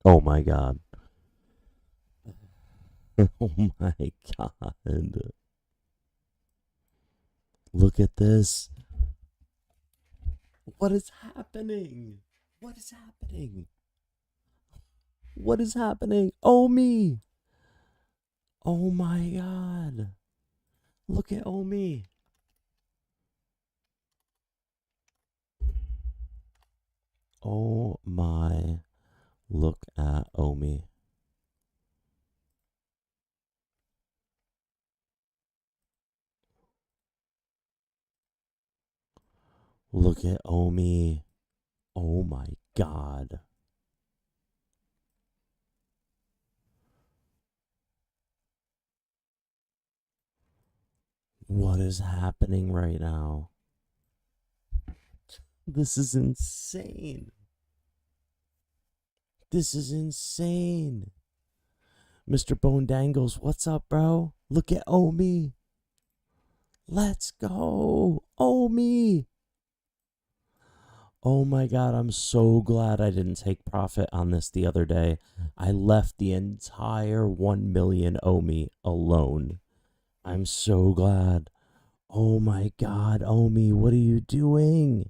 Oh my god. Oh my god. Look at this. What is happening? What is happening? What is happening? Oh me. Oh my god. Look at oh me. Oh my. Look at Omi. Look at Omi. Oh my god. What is happening right now? This is insane. This is insane. Mr. Bone Dangles, what's up, bro? Look at Omi. Let's go. Omi. Oh my god, I'm so glad I didn't take profit on this the other day. I left the entire 1 million Omi alone. I'm so glad. Oh my god, Omi, what are you doing?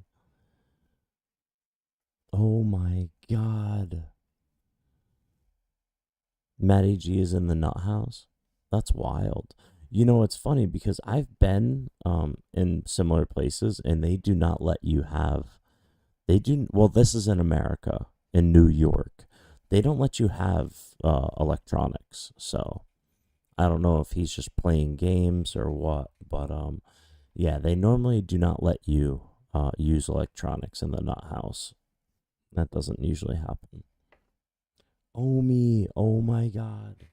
Oh my god. Matty G is in the nut house. That's wild. You know, it's funny because I've been in similar places and they do not let you have they do well, this is in America, in New York. They don't let you have electronics. So, I don't know if he's just playing games or what, but yeah, they normally do not let you use electronics in the nut house. That doesn't usually happen. Oh me, oh my god.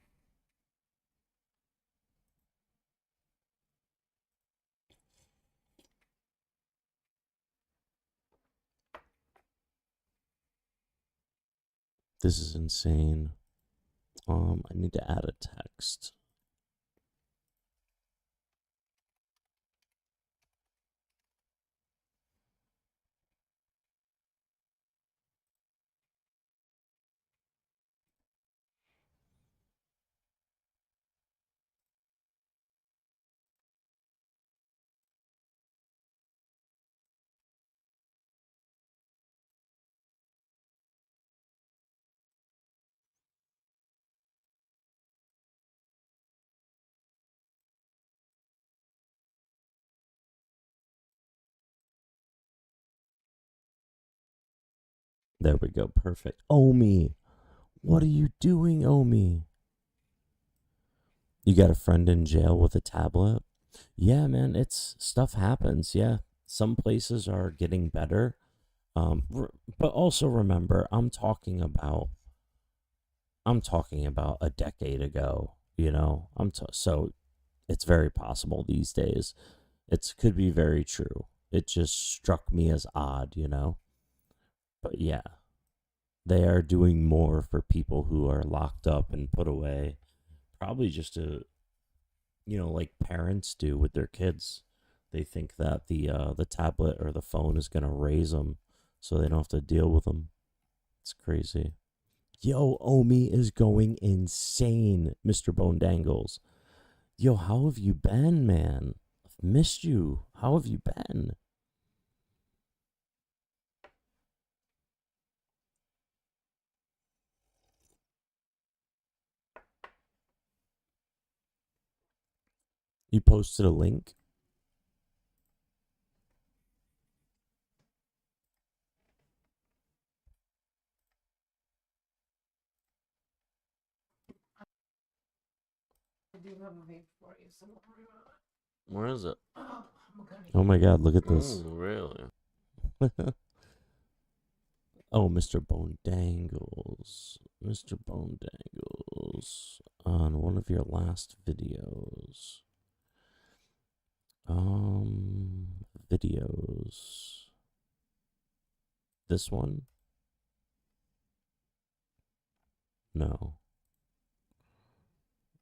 This is insane. I need to add a text. There we go. Perfect. Omi, what are you doing, Omi? You got a friend in jail with a tablet? Yeah, man, it's stuff happens. Yeah, some places are getting better. But also remember, I'm talking about a decade ago. You know, so it's very possible these days. It could be very true. It just struck me as odd, you know. But yeah, they are doing more for people who are locked up and put away. Probably just to, like parents do with their kids. They think that the tablet or the phone is gonna raise them, so they don't have to deal with them. It's crazy. Yo, Omi is going insane, Mr. Bone Dangles. Yo, how have you been, man? I've missed you. How have you been? You posted a link? Where is it? Oh my god, look at this. Oh, really? Oh, Mr. Bone Dangles. Mr. Bone Dangles. On one of your last videos. Videos. This one? No.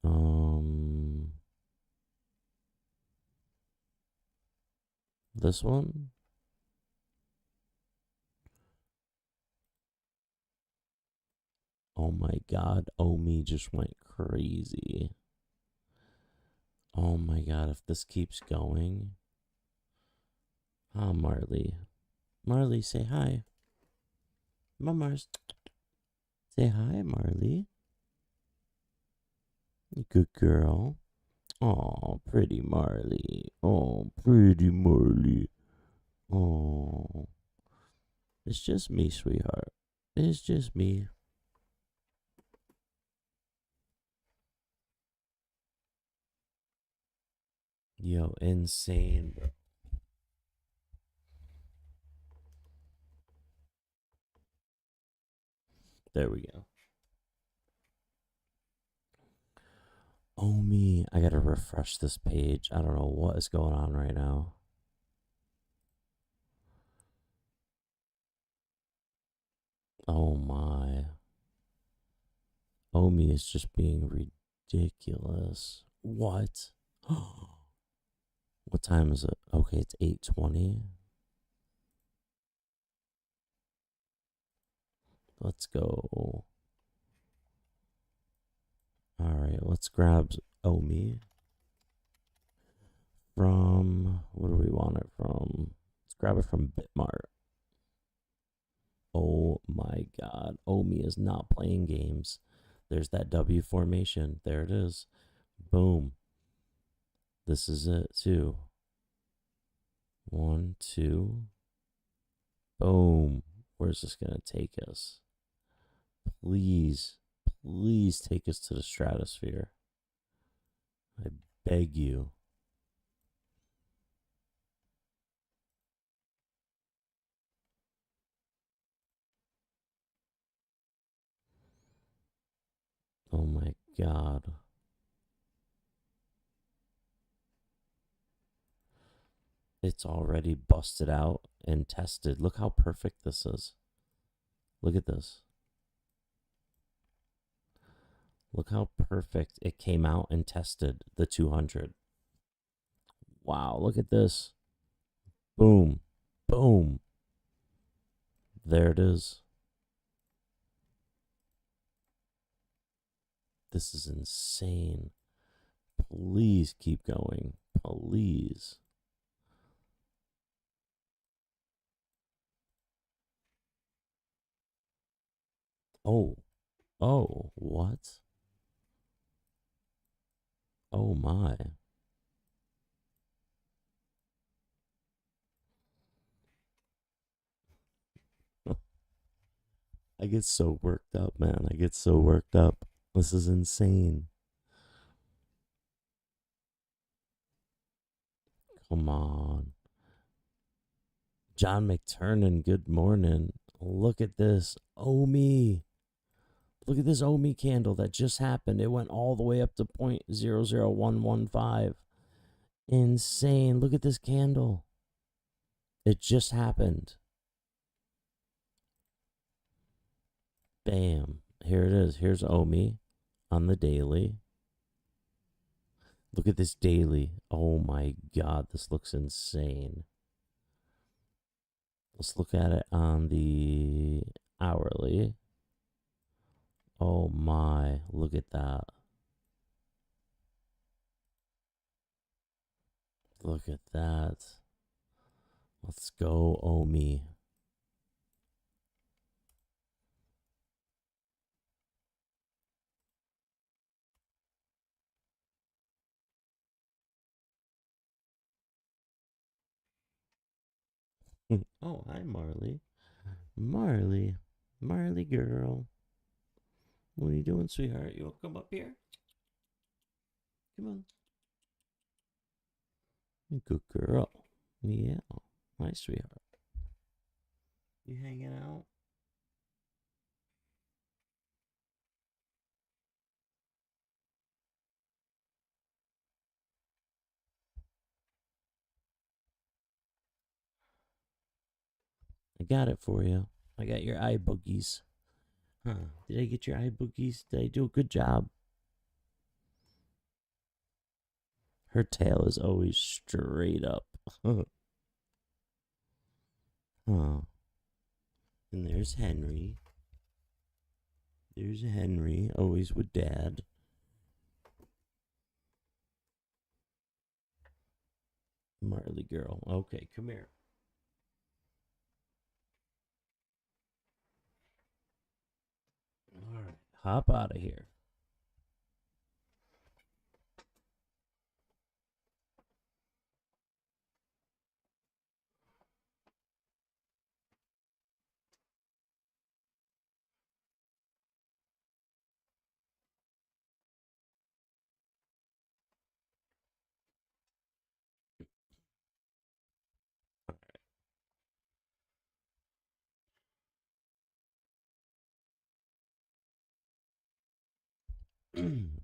Um, this one? Oh my god, Omi just went crazy. Oh my god, if this keeps going. Ah, Marley. Marley, say hi. Mars. Say hi, Marley. Good girl. Oh, pretty Marley. Oh, pretty Marley. Oh. It's just me, sweetheart. It's just me. Yo, insane, bro. There we go. Oh, me. I gotta refresh this page. I don't know what is going on right now. Oh, my. Omi is just being ridiculous. What? What time is it? Okay, it's 8:20. Let's go. All right, let's grab Omi from, where do we want it from? Let's grab it from Bitmart. Oh my god, Omi is not playing games. There's that W formation. There it is. Boom. This is it too. 1, 2. Boom. Where's this gonna take us? Please, please take us to the stratosphere. I beg you. Oh my god. It's already busted out and tested. Look how perfect this is. Look at this. Look how perfect it came out and tested the 200. Wow, look at this. Boom. Boom. There it is. This is insane. Please keep going. Please. Oh. Oh, what? Oh my. I get so worked up, man. I get so worked up. This is insane. Come on. John McTurnan, good morning. Look at this. Omi. Look at this Omi candle that just happened. It went all the way up to 0.00115. Insane. Look at this candle. It just happened. Bam. Here it is. Here's Omi on the daily. Look at this daily. Oh my god, this looks insane. Let's look at it on the hourly. Oh my, look at that. Look at that. Let's go, Omi. Oh, hi, Marley. Marley. Marley girl. What are you doing, sweetheart? You want to come up here? Come on. Good girl. Yeah. Hi, sweetheart. You hanging out? I got it for you. I got your eye boogies. Huh. Did I get your eye boogies? Did I do a good job? Her tail is always straight up. Huh. And there's Henry. There's Henry, always with Dad. Marley girl. Okay, come here. All right, hop out of here.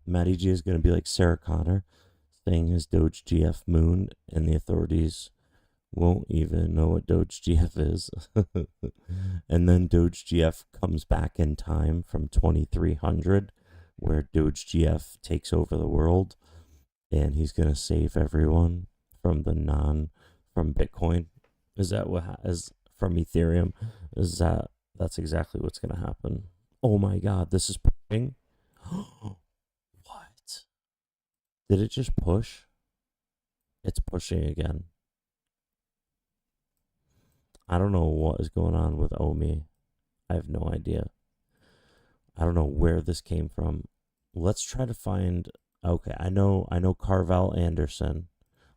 Matty G is going to be like Sarah Connor, saying his Doge GF moon, and the authorities won't even know what Doge GF is. And then Doge GF comes back in time from 2300, where Doge GF takes over the world, and he's going to save everyone from from Bitcoin. Is that what is from Ethereum? That's exactly what's going to happen. Oh my God, this is pushing. What? Did it just push? It's pushing again. I don't know what is going on with Omi. I have no idea. I don't know where this came from. Let's try to find. Okay, I know Carvel Anderson.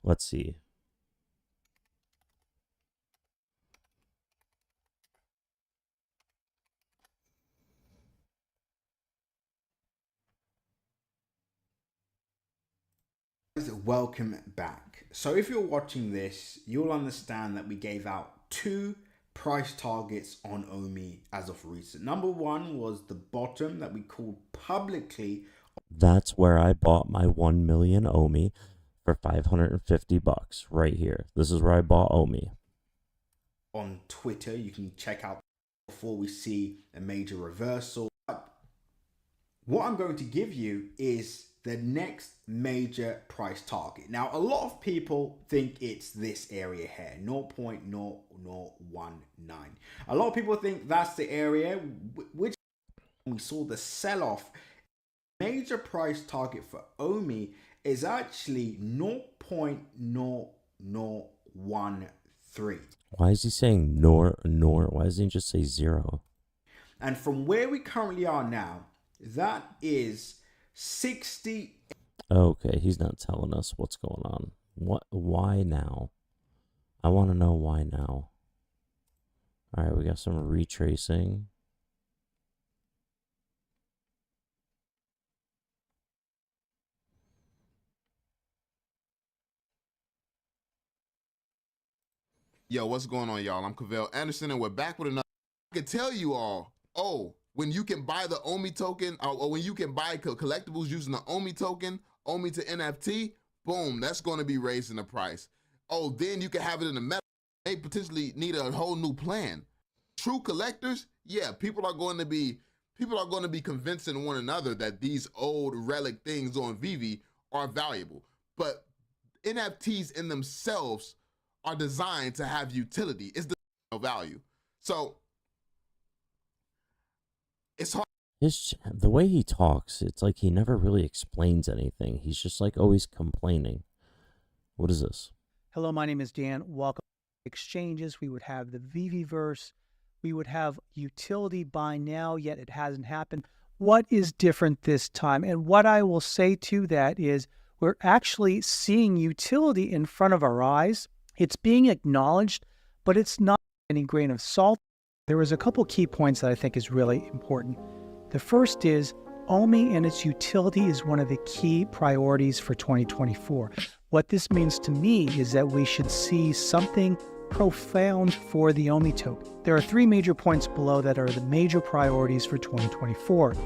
Let's see. Welcome back. So if you're watching this, you'll understand that we gave out 2 price targets on Omi as of recent. Number 1 was the bottom that we called publicly. That's where I bought my 1 million Omi for $550 right here. This is where I bought Omi. On Twitter, you can check out before we see a major reversal. But what I'm going to give you is the next major price target. Now, a lot of people think it's this area here, 0.0019. A lot of people think that's the area which we saw the sell-off. Major price target for Omi is actually 0.0013. Why is he saying nor? Why doesn't he just say 0? And from where we currently are now, that is 60. Okay, he's not telling us what's going on. Why now? I want to know why now. All right, we got some retracing. Yo, what's going on, y'all? I'm Cavell Anderson, and we're back with another. I can tell you all, when you can buy the Omi token, or when you can buy collectibles using the Omi token, Omi to NFT, boom, that's going to be raising the price. Oh, then you can have it in the meta. They potentially need a whole new plan. True collectors, yeah, people are going to be convincing one another that these old relic things on Vivi are valuable. But NFTs in themselves are designed to have utility. It's the value. So it's hard. The way he talks, it's like he never really explains anything. He's just like always complaining. What is this? Hello, my name is Dan. Welcome to Exchanges. We would have the Viviverse. We would have utility by now, yet it hasn't happened. What is different this time? And what I will say to that is we're actually seeing utility in front of our eyes. It's being acknowledged, but it's not any grain of salt. There was a couple key points that I think is really important. The first is Omi and its utility is one of the key priorities for 2024. What this means to me is that we should see something profound for the Omi token. There are 3 major points below that are the major priorities for 2024.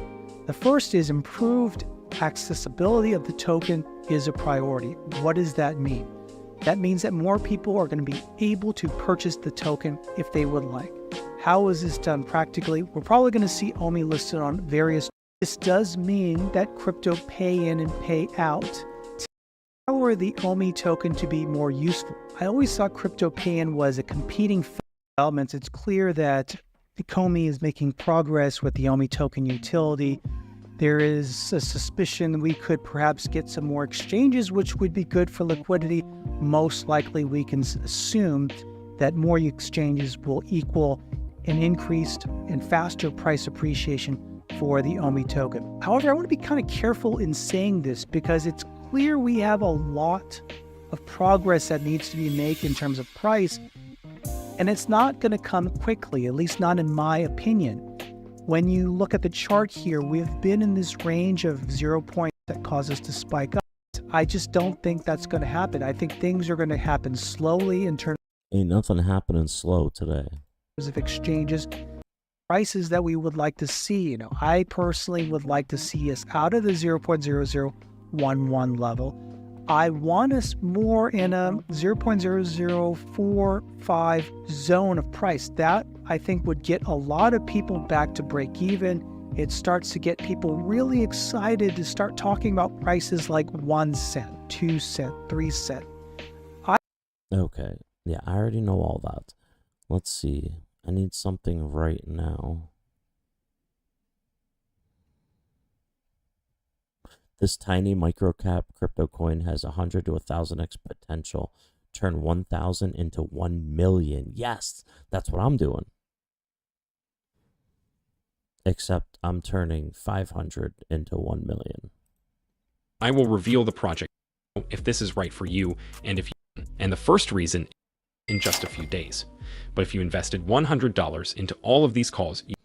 The first is improved accessibility of the token is a priority. What does that mean? That means that more people are going to be able to purchase the token if they would like. How is this done practically? We're probably going to see Omi listed on various. This does mean that crypto pay in and pay out to empower the Omi token to be more useful. I always thought crypto pay in was a competing development. It's clear that Ecomi is making progress with the OMI token utility. There is a suspicion we could perhaps get some more exchanges, which would be good for liquidity. Most likely, we can assume that more exchanges will equal an increased and faster price appreciation for the OMI token. However, I want to be kind of careful in saying this because it's clear we have a lot of progress that needs to be made in terms of price, and it's not going to come quickly, at least not in my opinion. When you look at the chart here, we've been in this range of 0 points that cause us to spike up. I just don't think that's going to happen. I think things are going to happen slowly in terms Ain't nothing happening slow today. of exchanges, prices that we would like to see. I personally would like to see us out of the 0.0011 level. I want us more in a 0.0045 zone of price. That, I think, would get a lot of people back to break even. It starts to get people really excited to start talking about prices like 1 cent, 2 cent, 3 cent. Okay. Yeah, I already know all that. Let's see. I need something right now. This tiny microcap crypto coin has 100 to 1,000x potential. Turn 1,000 into 1 million. Yes, that's what I'm doing. Except I'm turning 500 into 1 million. I will reveal the project if this is right for you and the first reason in just a few days. But if you invested $100 into all of these calls, you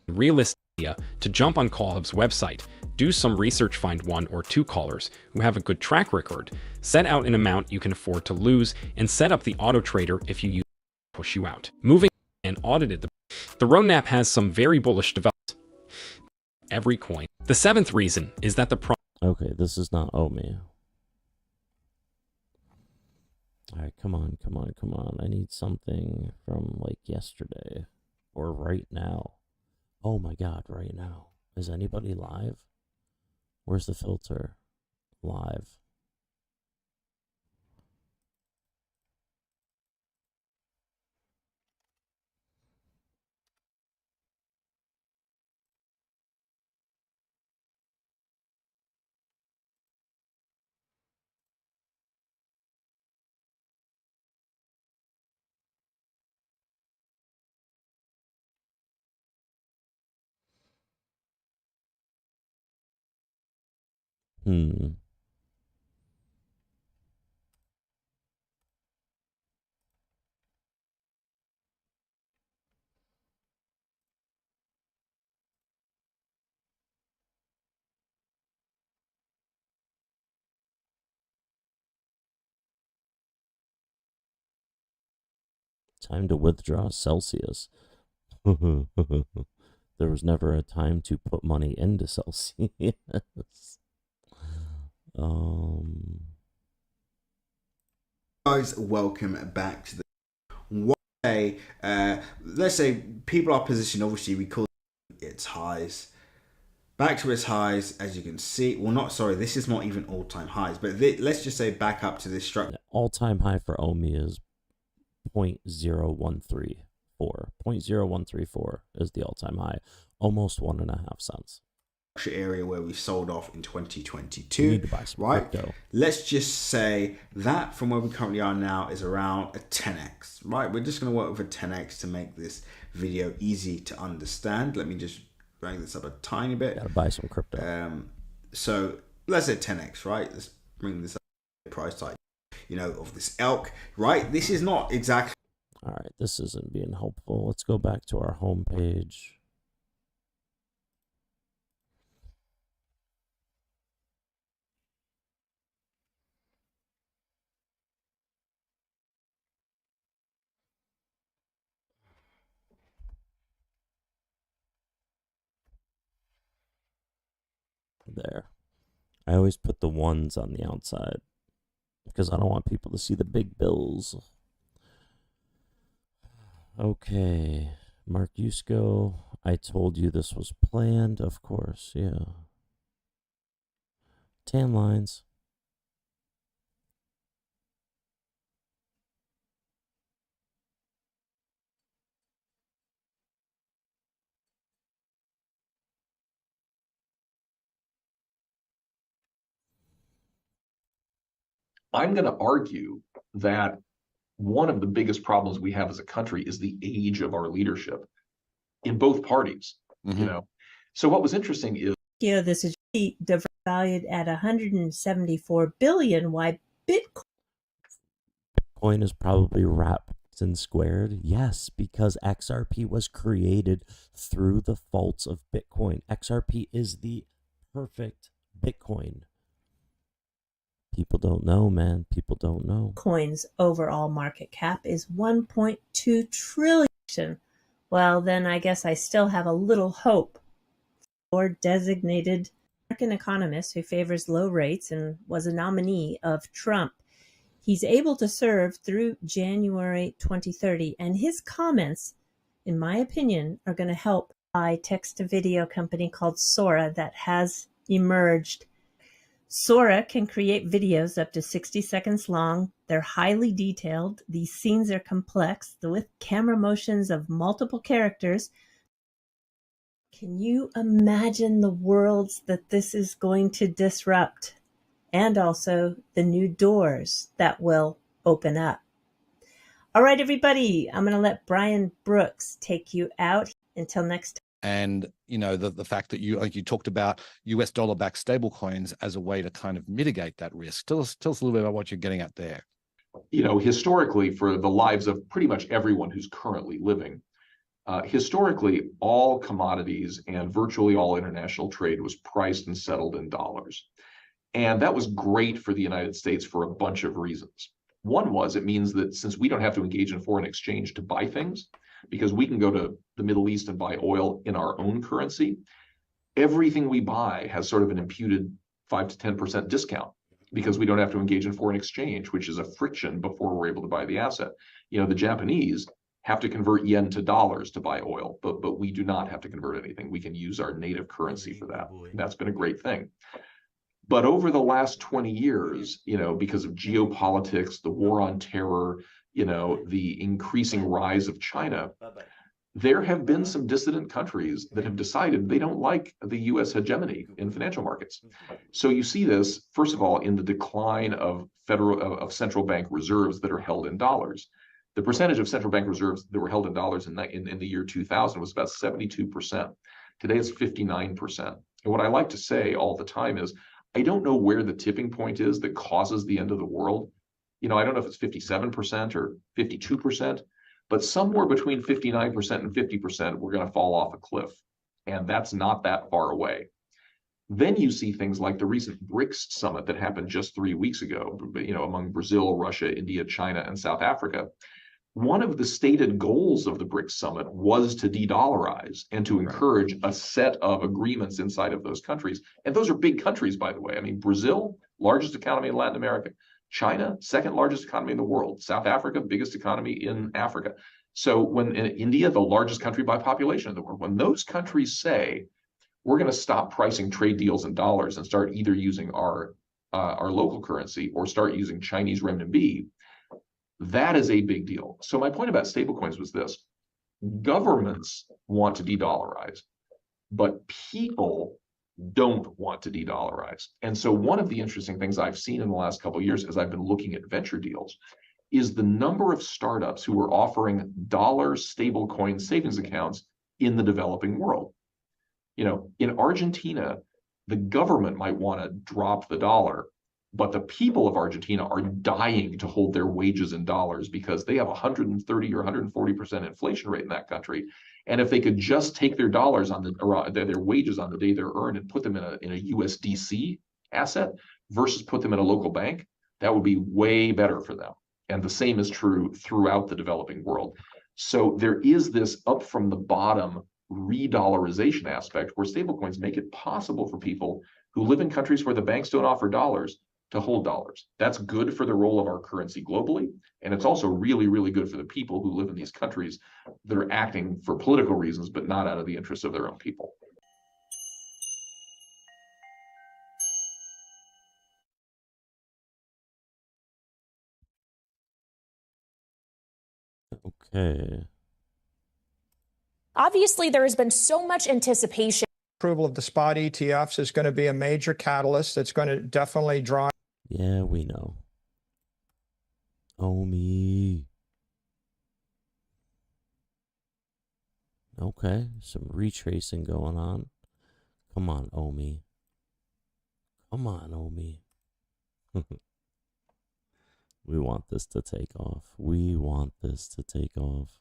have a realistic idea to jump on CallHub's website, do some research, find 1 or 2 callers who have a good track record, set out an amount you can afford to lose, and set up the auto trader if you use it to push you out. Moving and audited the roadmap has some very bullish developments. Every coin. The 7th reason is that Okay, this is not OMI. Alright, come on. I need something from like yesterday or right now. Oh my god, right now. Is anybody live? Where's the filter? Live. Time to withdraw Celsius. There was never a time to put money into Celsius. Guys, welcome back to the one day. Let's say people are positioned, obviously we call its highs back to its highs, as you can see. Well, not sorry, this is not even all-time highs, but let's just say back up to this structure. All-time high for OMI is 0.0134. 0.0134 is the all-time high. Almost 1.5 cents. Area where we sold off in 2022. You need to buy some right? crypto. Let's just say that from where we currently are now is around a 10x, right? We're just going to work with a 10x to make this video easy to understand. Let me just bring this up a tiny bit. Gotta buy some crypto. So let's say 10x, right? Let's bring this up price tag, of this elk, right? This is not exactly. All right, this isn't being helpful. Let's go back to our home page. There. I always put the ones on the outside because I don't want people to see the big bills. Okay, Mark Yusko, I told you this was planned, of course, yeah. Tan lines. I'm going to argue that one of the biggest problems we have as a country is the age of our leadership in both parties. You know, so what was interesting is this is valued at 174 billion. Why Bitcoin is probably wrapped and squared. Yes, because XRP was created through the faults of Bitcoin. XRP is the perfect Bitcoin. People don't know, man. People don't know. Bitcoin's overall market cap is 1.2 trillion. Well, then I guess I still have a little hope for designated American economist who favors low rates and was a nominee of Trump. He's able to serve through January 2030, and his comments, in my opinion, are going to help a text-to-video company called Sora that has emerged. Sora can create videos up to 60 seconds long. They're highly detailed. These scenes are complex with camera motions of multiple characters. Can you imagine the worlds that this is going to disrupt? And also the new doors that will open up. All right, everybody, I'm going to let Brian Brooks take you out. Until next time. And, you know, the fact that you talked about US dollar-backed stablecoins as a way to kind of mitigate that risk. Tell us a little bit about what you're getting at there. You know, historically, for the lives of pretty much everyone who's currently living, historically, all commodities and virtually all international trade was priced and settled in dollars. And that was great for the United States for a bunch of reasons. One was it means that since we don't have to engage in foreign exchange to buy things, because we can go to the Middle East and buy oil in our own currency, everything we buy has sort of an imputed 5 to 10% discount because we don't have to engage in foreign exchange, which is a friction before we're able to buy the asset. You know, the Japanese have to convert yen to dollars to buy oil, but we do not have to convert anything. We can use our native currency for that. And that's been a great thing. But over the last 20 years, you know, because of geopolitics, the war on terror, you know, the increasing rise of China, there have been some dissident countries that have decided they don't like the U.S. hegemony in financial markets. So you see this, first of all, in the decline of central bank reserves that are held in dollars. The percentage of central bank reserves that were held in dollars in the year 2000 was about 72%. Today it's 59%. And what I like to say all the time is, I don't know where the tipping point is that causes the end of the world. You know, I don't know if it's 57% or 52%, but somewhere between 59% and 50%, we're going to fall off a cliff. And that's not that far away. Then you see things like the recent BRICS summit that happened just 3 weeks ago, you know, among Brazil, Russia, India, China, and South Africa. One of the stated goals of the BRICS summit was to de-dollarize and to encourage a set of agreements inside of those countries. And those are big countries, by the way. I mean, Brazil, largest economy in Latin America. China, second largest economy in the world. South Africa, biggest economy in Africa. So when in India, the largest country by population in the world, when those countries say, we're going to stop pricing trade deals in dollars and start either using our local currency or start using Chinese renminbi, that is a big deal. So my point about stablecoins was this: governments want to de-dollarize, but people don't want to de-dollarize. And so one of the interesting things I've seen in the last couple of years as I've been looking at venture deals is the number of startups who are offering dollar stablecoin savings accounts in the developing world. You know, in Argentina, the government might want to drop the dollar, but the people of Argentina are dying to hold their wages in dollars because they have 130 or 140% inflation rate in that country. And if they could just take their dollars on their wages on the day they're earned and put them in a USDC asset versus put them in a local bank, that would be way better for them. And the same is true throughout the developing world. So there is this up from the bottom re-dollarization aspect where stablecoins make it possible for people who live in countries where the banks don't offer dollars to hold dollars. That's good for the role of our currency globally. And it's also really, really good for the people who live in these countries that are acting for political reasons, but not out of the interests of their own people. Okay. Obviously, there has been so much anticipation. Approval of the spot ETFs is going to be a major catalyst that's going to definitely drive. Yeah, we know. Omi. Okay, some retracing going on. Come on, Omi. Come on, Omi. We want this to take off. We want this to take off.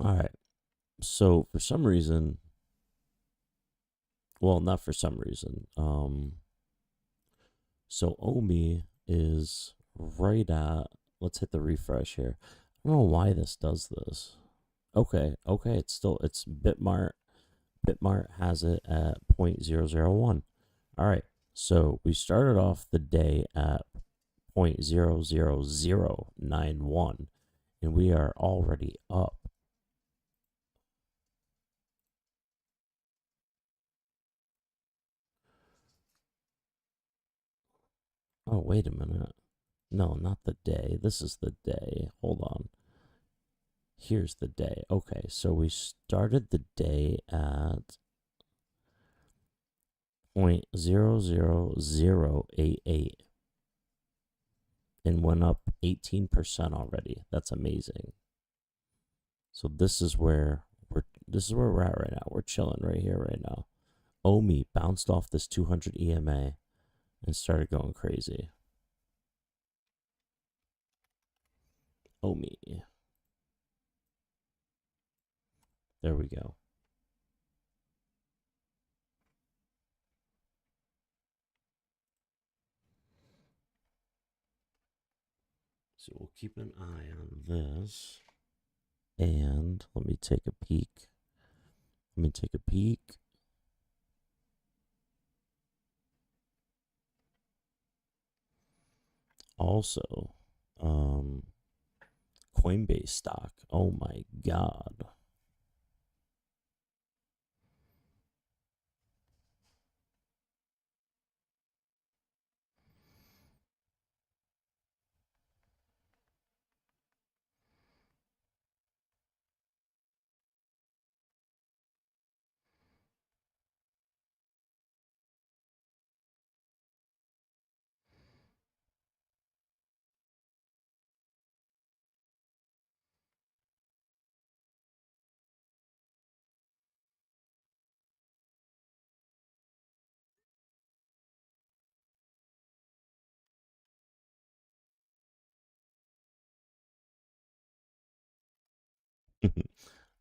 All right. So for some reason, well, not for some reason. So Omi is right at, let's hit the refresh here. I don't know why this does this. Okay, it's Bitmart. Bitmart has it at 0.001. All right, so we started off the day at 0.00091, and we are already up. Oh, wait a minute. No, not the day. This is the day. Hold on. Here's the day. Okay, so we started the day at 0.00088 and went up 18% already. That's amazing. So this is where we're at right now. We're chilling right here right now. Omi bounced off this 200 EMA and started going crazy. Omi. There we go. So we'll keep an eye on this. And let me take a peek. Also, Coinbase stock. Oh my God.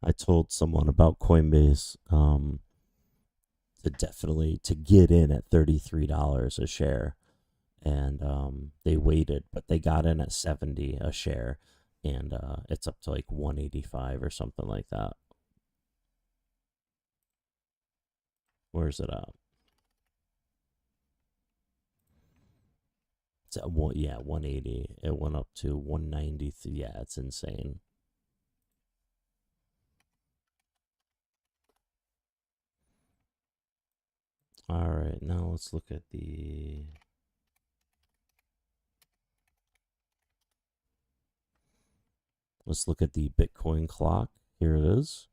I told someone about Coinbase to get in at $33 a share, and they waited, but they got in at 70 a share, and it's up to like 185 or something like that. Where's it at? It's at 180. It went up to 190. Yeah, it's insane. All right, now let's look at the Bitcoin clock. Here it is.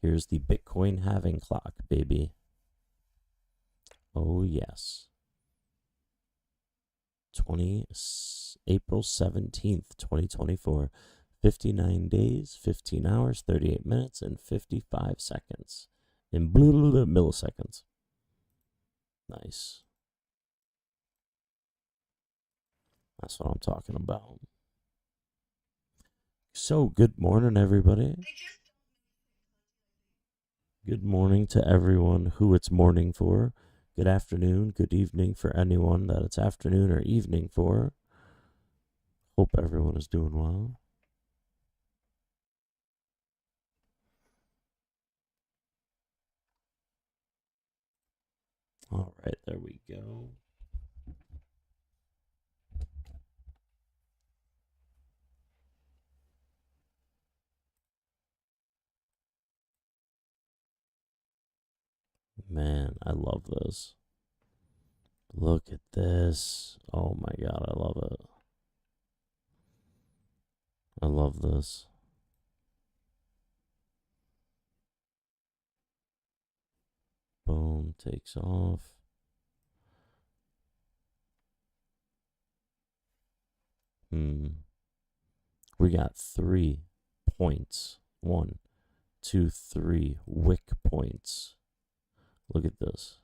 Here's the Bitcoin halving clock, baby. Oh yes. April 17th, 2024. 59 days, 15 hours, 38 minutes, and 55 seconds. In milliseconds. Nice. That's what I'm talking about. So, good morning, everybody. Good morning to everyone who it's morning for. Good afternoon, good evening for anyone that it's afternoon or evening for. Hope everyone is doing well. All right, there we go. Man, I love this. Look at this. Oh my God, I love it. I love this. Takes off. We got 3 points. 1, 2, 3 wick points. Look at this.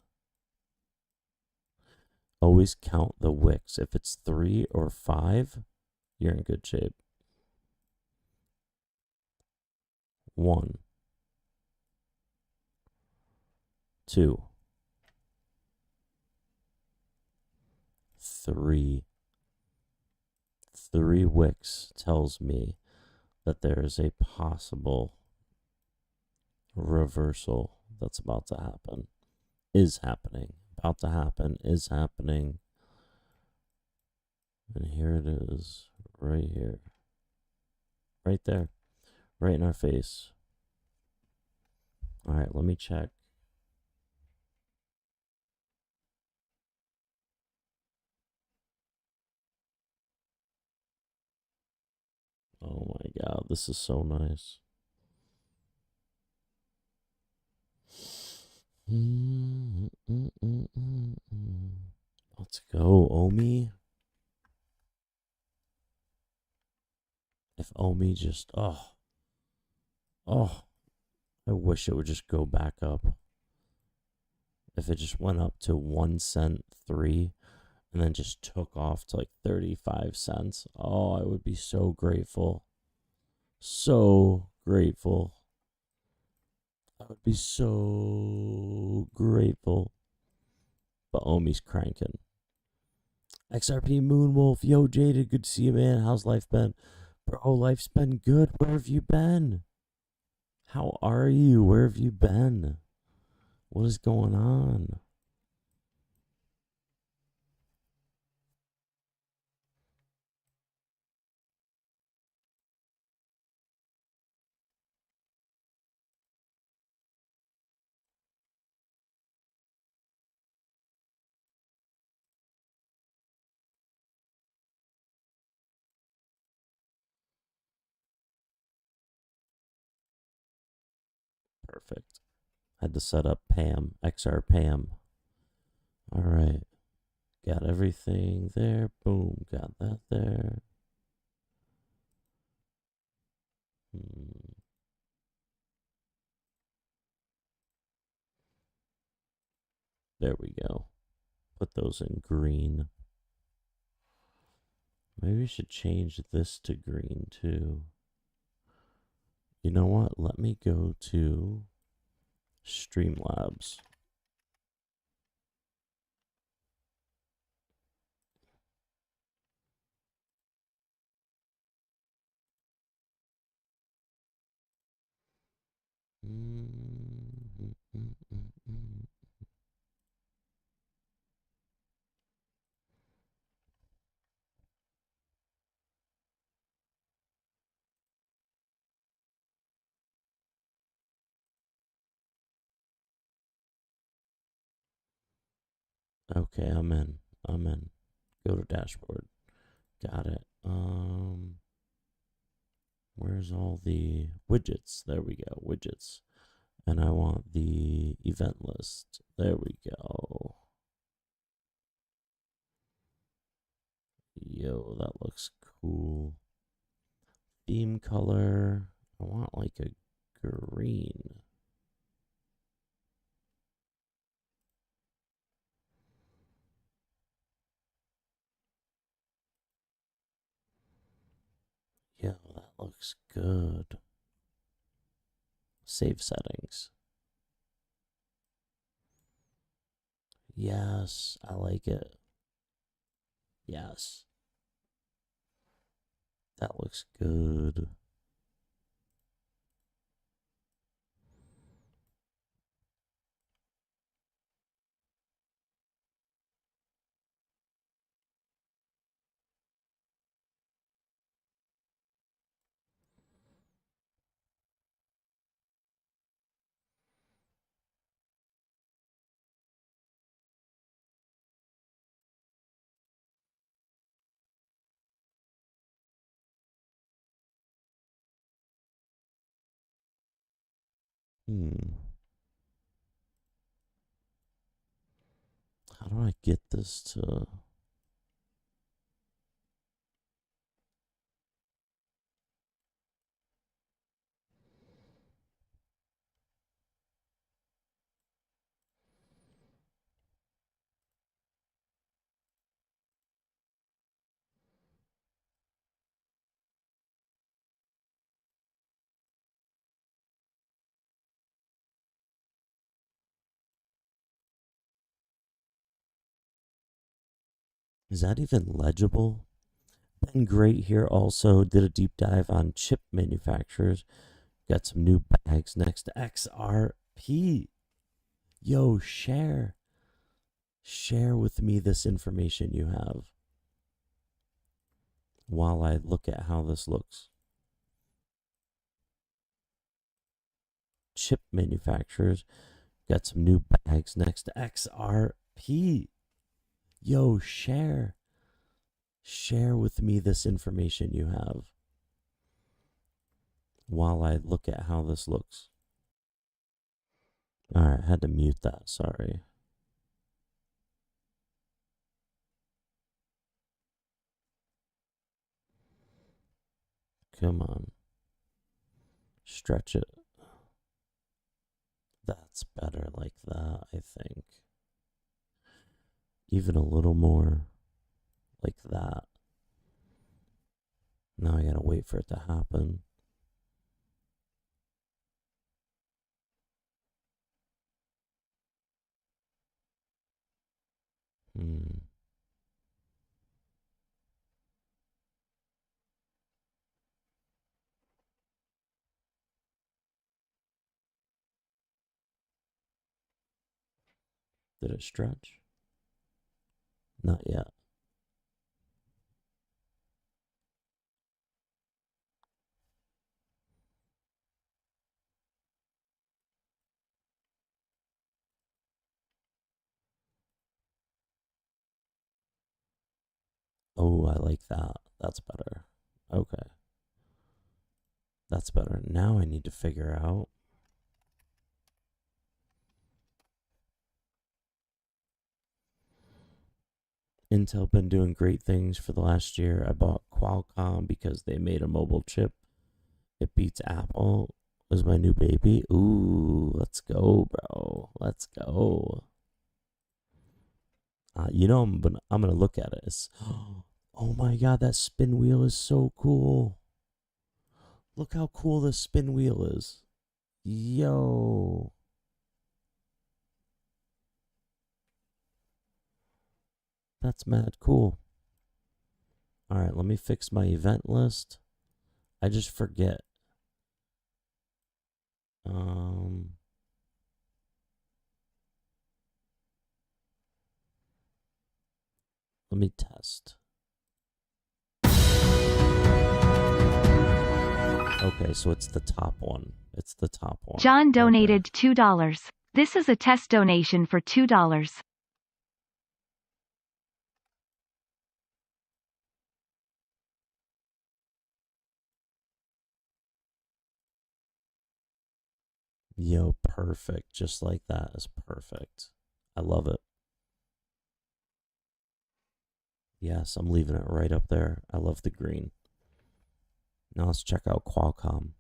Always count the wicks. If it's 3 or 5, you're in good shape. 1, 2, 3. 3 wicks tells me that there is a possible reversal that's about to happen. Is happening. About to happen. Is happening. And here it is. Right here. Right there. Right in our face. Alright, let me check. Oh my god, this is so nice. Let's go, Omi. If Omi just, oh, I wish it would just go back up. If it just went up to 1 cent 3 and then just took off to like 35 cents. Oh, I would be so grateful. So grateful. I would be so grateful. But Omi's cranking. XRP Moonwolf, yo Jaded, good to see you, man. How's life been? Bro, life's been good. Where have you been? How are you? Where have you been? What is going on? Perfect. Had to set up Pam, XR Pam. All right. Got everything there. Boom. Got that there. There we go. Put those in green. Maybe we should change this to green too. You know what? Let me go to Streamlabs. Okay, I'm in. I'm in. Go to dashboard. Got it. Where's all the widgets? There we go. Widgets. And I want the event list. There we go. Yo, that looks cool. Theme color. I want like a green. Yo, that looks good. Save settings. Yes, I like it. Yes. That looks good. How do I get this to... Is that even legible? Ben Great here also did a deep dive on chip manufacturers. Got some new bags next to XRP. Yo, share. Share with me this information you have while I look at how this looks. Chip manufacturers got some new bags next to XRP. Yo, share. Share with me this information you have while I look at how this looks. Alright, had to mute that, sorry. Come on. Stretch it. That's better like that, I think. Even a little more like that. Now I gotta wait for it to happen. Did it stretch? Not yet. Oh, I like that. That's better. Okay. That's better. Now I need to figure out Intel been doing great things for the last year. I bought Qualcomm because they made a mobile chip. It beats Apple. Is my new baby. Ooh, let's go, bro. Let's go. You know, I'm gonna look at it. Oh my god, that spin wheel is so cool. Look how cool this spin wheel is. Yo. That's mad cool. Alright, let me fix my event list. I just forget. Let me test. Okay, so it's the top one. It's the top one. John donated $2. This is a test donation for $2. Yo, perfect. Just like that is perfect. I love it. Yes, I'm leaving it right up there. I love the green. Now let's check out Qualcomm.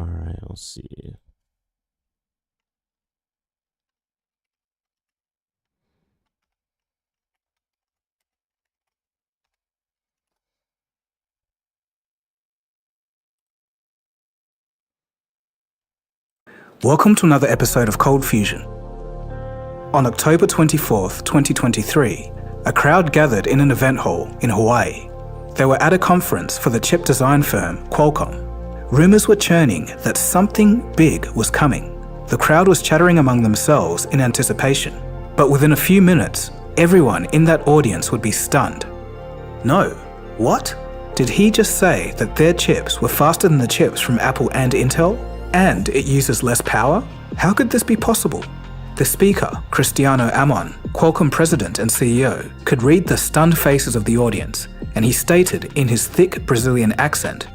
All right, let's see. Welcome to another episode of Cold Fusion. On October 24th, 2023, a crowd gathered in an event hall in Hawaii. They were at a conference for the chip design firm Qualcomm. rumors were churning that something big was coming. The crowd was chattering among themselves in anticipation, but within a few minutes, everyone in that audience would be stunned. No, what? Did he just say that their chips were faster than the chips from Apple and Intel? And it uses less power? How could this be possible? The speaker, Cristiano Amon, Qualcomm president and CEO, could read the stunned faces of the audience, and he stated in his thick Brazilian accent,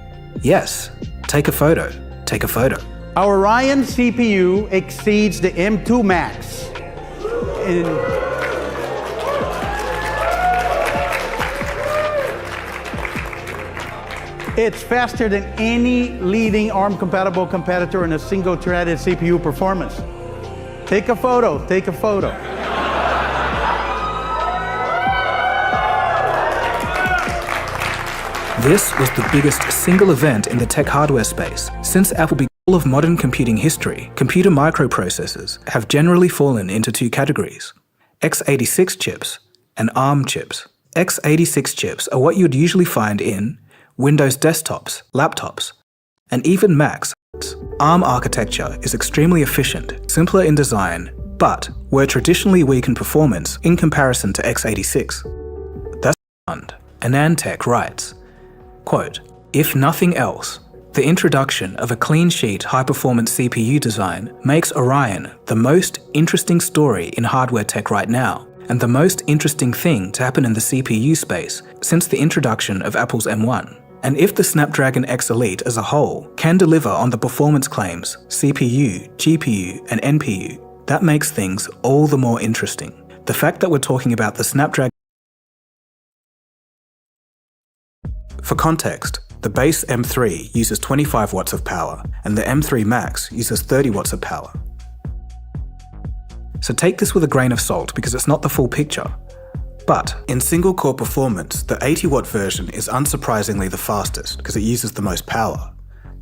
"Yes, take a photo, take a photo." Our Orion CPU exceeds the M2 Max. It's faster than any leading ARM-compatible competitor in a single-threaded CPU performance. Take a photo, take a photo. This was the biggest single event in the tech hardware space. Since Apple began all of modern computing history, computer microprocessors have generally fallen into two categories: x86 chips and ARM chips. x86 chips are what you'd usually find in Windows desktops, laptops, and even Macs. ARM architecture is extremely efficient, simpler in design, but were traditionally weak in performance in comparison to x86. That's AnandTech writes, quote, "If nothing else, the introduction of a clean sheet high-performance CPU design makes Orion the most interesting story in hardware tech right now, and the most interesting thing to happen in the CPU space since the introduction of Apple's M1. And if the Snapdragon X Elite as a whole can deliver on the performance claims CPU, GPU, and NPU, that makes things all the more interesting. The fact that we're talking about the Snapdragon..." For context, the base M3 uses 25 watts of power, and the M3 Max uses 30 watts of power. So take this with a grain of salt because it's not the full picture. But in single core performance, the 80 watt version is unsurprisingly the fastest because it uses the most power,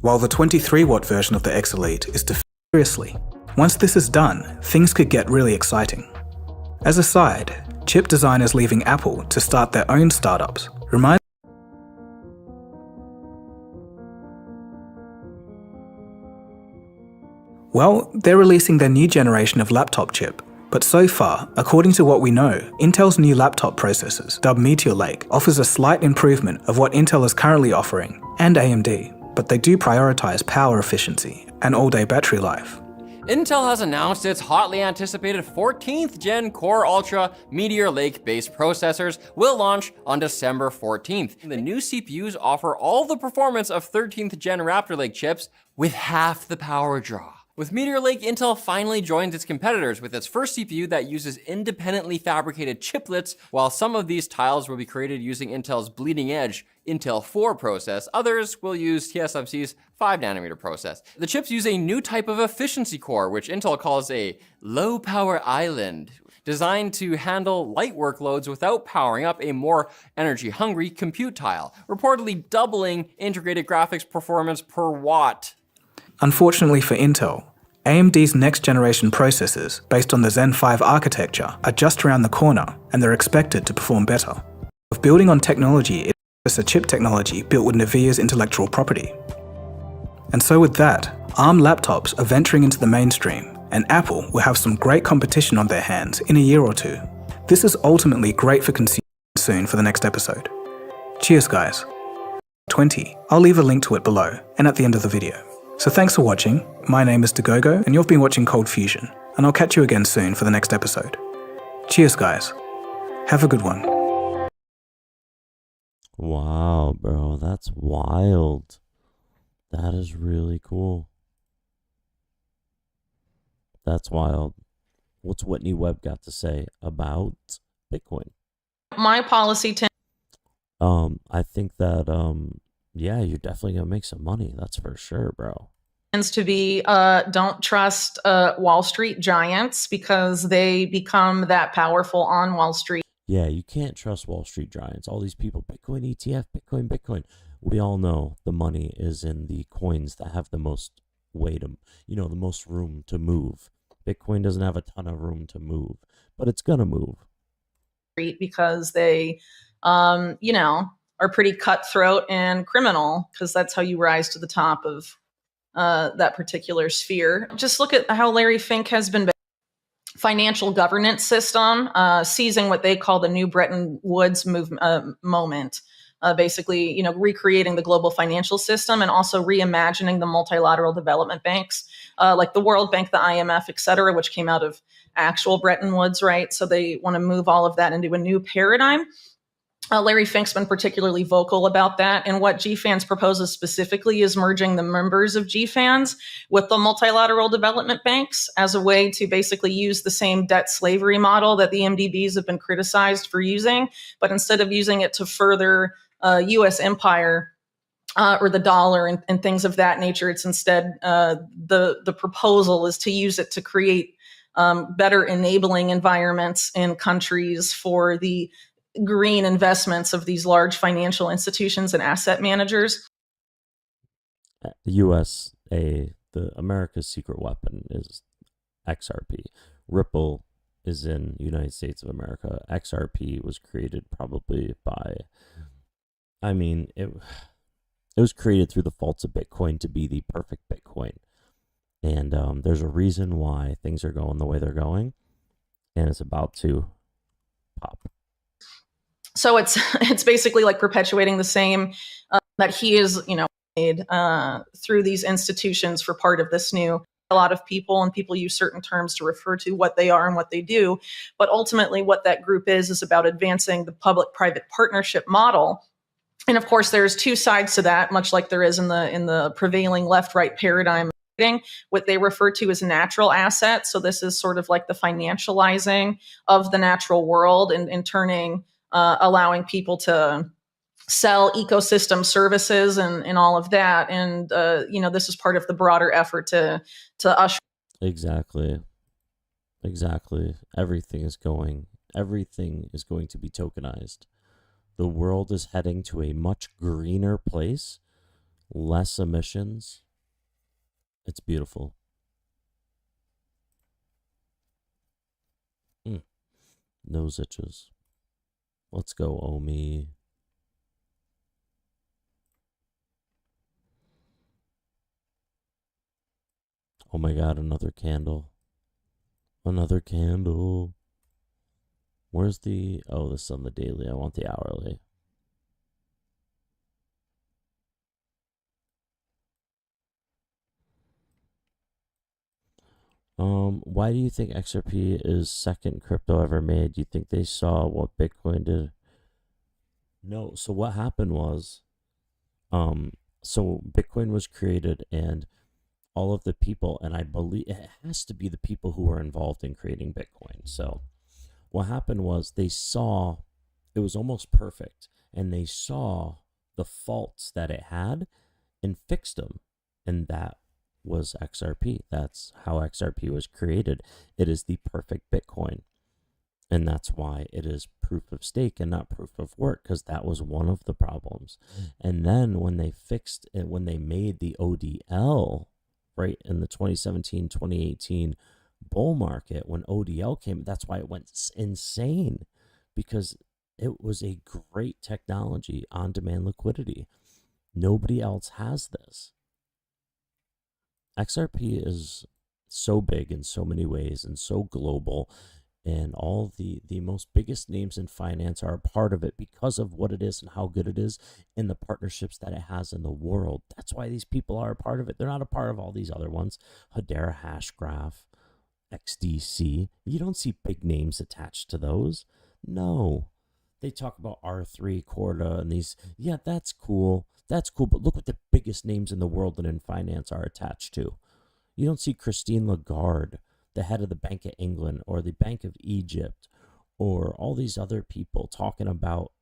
while the 23 watt version of the X Elite is seriously. Once this is done, things could get really exciting. As a side, chip designers leaving Apple to start their own startups reminds Well, they're releasing their new generation of laptop chip. But so far, according to what we know, Intel's new laptop processors, dubbed Meteor Lake, offers a slight improvement of what Intel is currently offering, and AMD, but they do prioritize power efficiency and all-day battery life. Intel has announced its hotly anticipated 14th Gen Core Ultra Meteor Lake-based processors will launch on December 14th. The new CPUs offer all the performance of 13th Gen Raptor Lake chips with half the power draw. With Meteor Lake, Intel finally joins its competitors with its first CPU that uses independently fabricated chiplets. While some of these tiles will be created using Intel's bleeding edge Intel 4 process, others will use TSMC's 5nm process. The chips use a new type of efficiency core, which Intel calls a low power island, designed to handle light workloads without powering up a more energy-hungry compute tile, reportedly doubling integrated graphics performance per watt. Unfortunately for Intel, AMD's next generation processors, based on the Zen 5 architecture, are just around the corner, and they're expected to perform better. Of building on technology, it's a chip technology built with NVIDIA's intellectual property. And so with that, ARM laptops are venturing into the mainstream, and Apple will have some great competition on their hands in a year or two. This is ultimately great for consumers soon for the next episode. Cheers guys. 20. I'll leave a link to it below and at the end of the video. So thanks for watching. My name is Dagogo and you've been watching Cold Fusion, and I'll catch you again soon for the next episode. Cheers guys. Have a good one. Wow, bro, that's wild. That is really cool. That's wild. What's Whitney Webb got to say about Bitcoin? My policy I think that yeah, you're definitely gonna make some money. That's for sure, bro. tends to be don't trust Wall Street giants because they become that powerful on Wall Street. Yeah, you can't trust Wall Street giants. All these people, Bitcoin ETF, Bitcoin, Bitcoin. We all know the money is in the coins that have the most weight, the most room to move. Bitcoin doesn't have a ton of room to move, but it's gonna move. Because they, are pretty cutthroat and criminal, because that's how you rise to the top of that particular sphere. Just look at how Larry Fink has been financial governance system, seizing what they call the new Bretton Woods moment. Basically, recreating the global financial system and also reimagining the multilateral development banks, like the World Bank, the IMF, et cetera, which came out of actual Bretton Woods, right? So they want to move all of that into a new paradigm. Larry Fink's been particularly vocal about that. And what GFANZ proposes specifically is merging the members of GFANZ with the multilateral development banks as a way to basically use the same debt slavery model that the MDBs have been criticized for using, but instead of using it to further U.S. empire or the dollar and things of that nature, it's instead the proposal is to use it to create better enabling environments in countries for the green investments of these large financial institutions and asset managers. USA, the America's secret weapon is XRP. Ripple is in United States of America. XRP was created probably by, it was created through the faults of Bitcoin to be the perfect Bitcoin. And there's a reason why things are going the way they're going, and it's about to pop. So it's basically like perpetuating the same that he is, made through these institutions for part of this new. A lot of people use certain terms to refer to what they are and what they do, but ultimately what that group is about advancing the public-private partnership model. And of course, there's two sides to that, much like there is in the prevailing left-right paradigm. What they refer to as natural assets. So this is sort of like the financializing of the natural world and turning. Allowing people to sell ecosystem services and all of that. And, this is part of the broader effort to usher. Exactly. Everything is going to be tokenized. The world is heading to a much greener place, less emissions. It's beautiful. Nose itches. Let's go, Omi. Oh my god, another candle. Another candle. Where's the... Oh, this is on the daily. I want the hourly. Why do you think XRP is second crypto ever made? Do you think they saw what Bitcoin did? No. So what happened was, so Bitcoin was created, and all of the people, and I believe it has to be the people who were involved in creating Bitcoin. So what happened was they saw it was almost perfect, and they saw the faults that it had and fixed them, and that was XRP. That's how XRP was created. It is the perfect Bitcoin. And that's why it is proof of stake and not proof of work, because that was one of the problems. And then when they fixed it, when they made the ODL, right, in the 2017, 2018 bull market, when ODL came, that's why it went insane, because it was a great technology, on-demand liquidity. Nobody else has this. XRP is so big in so many ways and so global, and all the most biggest names in finance are a part of it because of what it is and how good it is and the partnerships that it has in the world. That's why these people are a part of it. They're not a part of all these other ones. Hedera, Hashgraph, XDC. You don't see big names attached to those. No. They talk about R3, Corda, and these. Yeah, that's cool. That's cool, but look what the biggest names in the world and in finance are attached to. You don't see Christine Lagarde, the head of the Bank of England, or the Bank of Egypt, or all these other people talking about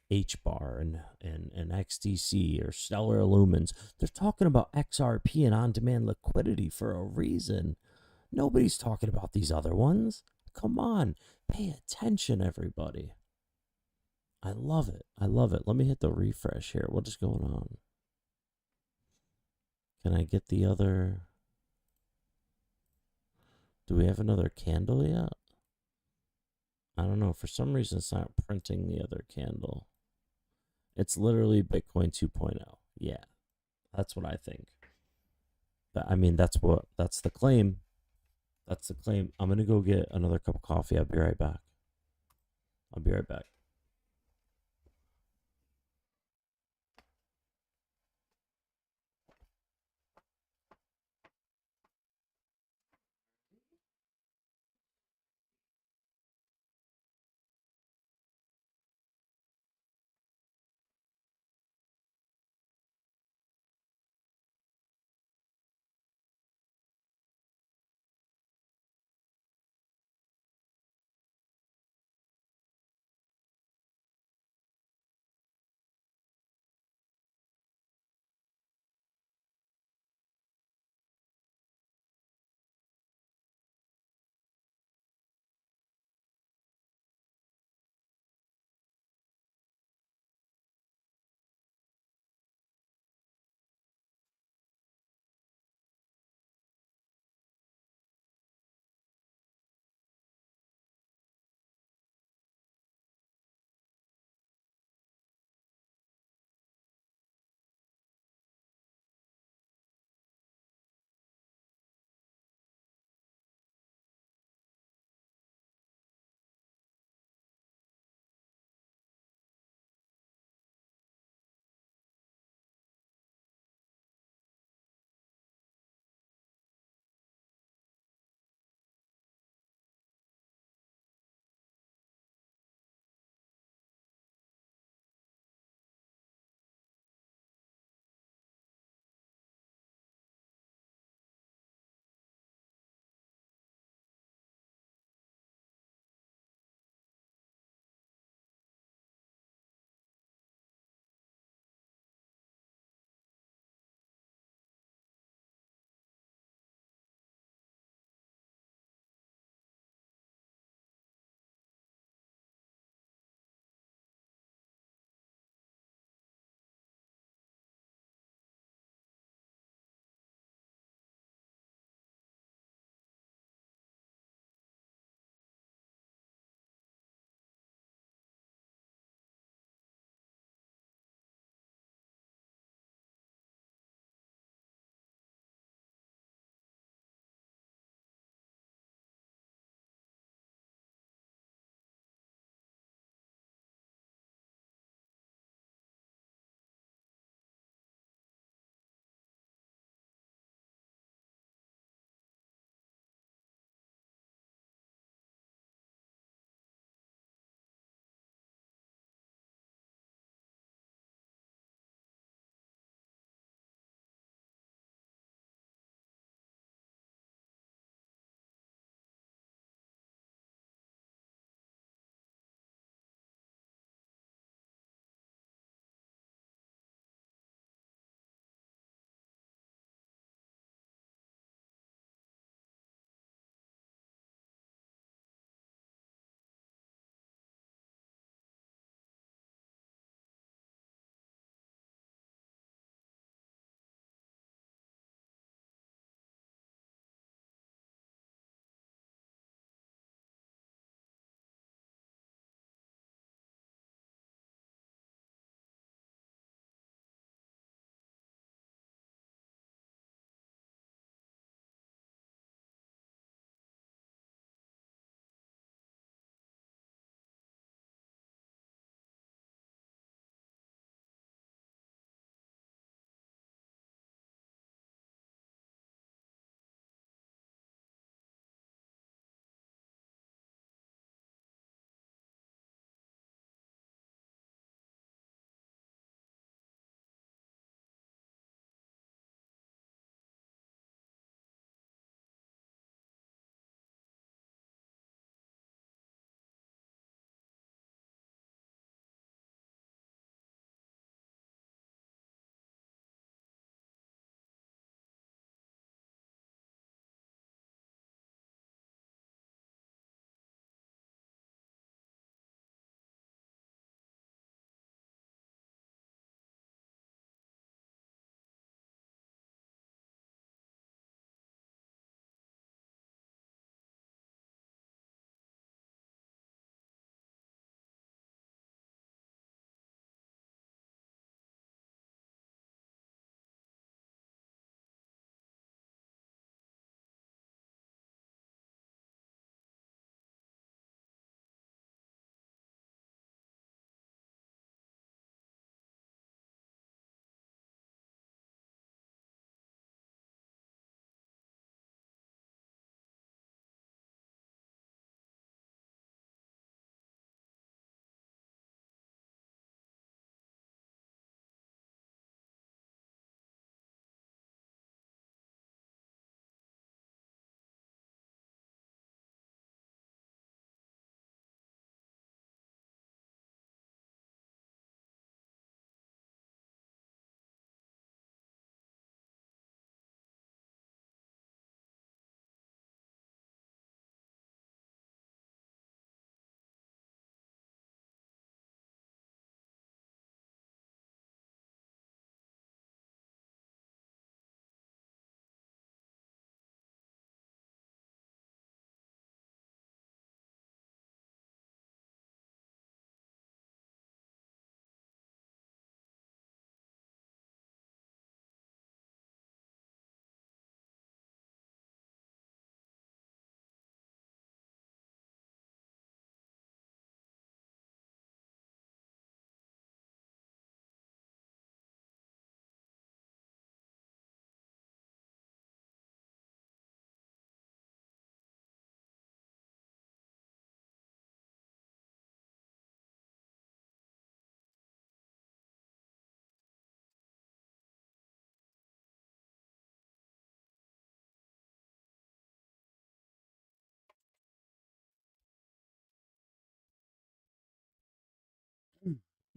HBAR and XDC or Stellar Illumins. They're talking about XRP and on-demand liquidity for a reason. Nobody's talking about these other ones. Come on, pay attention, everybody. I love it. I love it. Let me hit the refresh here. What is going on? Can I get the other... Do we have another candle yet? I don't know. For some reason, it's not printing the other candle. It's literally Bitcoin 2.0. Yeah, that's what I think. But I mean, that's the claim. That's the claim. I'm gonna go get another cup of coffee. I'll be right back. I'll be right back.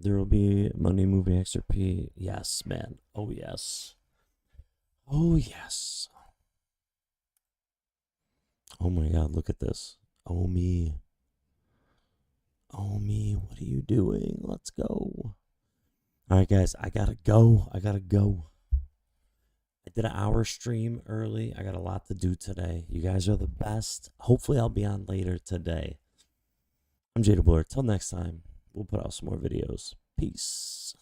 There will be money moving XRP. Yes, man. Oh, yes. Oh, yes. Oh, my God. Look at this. Oh, me. Oh, me. What are you doing? Let's go. All right, guys. I got to go. I did an hour stream early. I got a lot to do today. You guys are the best. Hopefully, I'll be on later today. I'm Jada Blur. Till next time, we'll put out some more videos. Peace.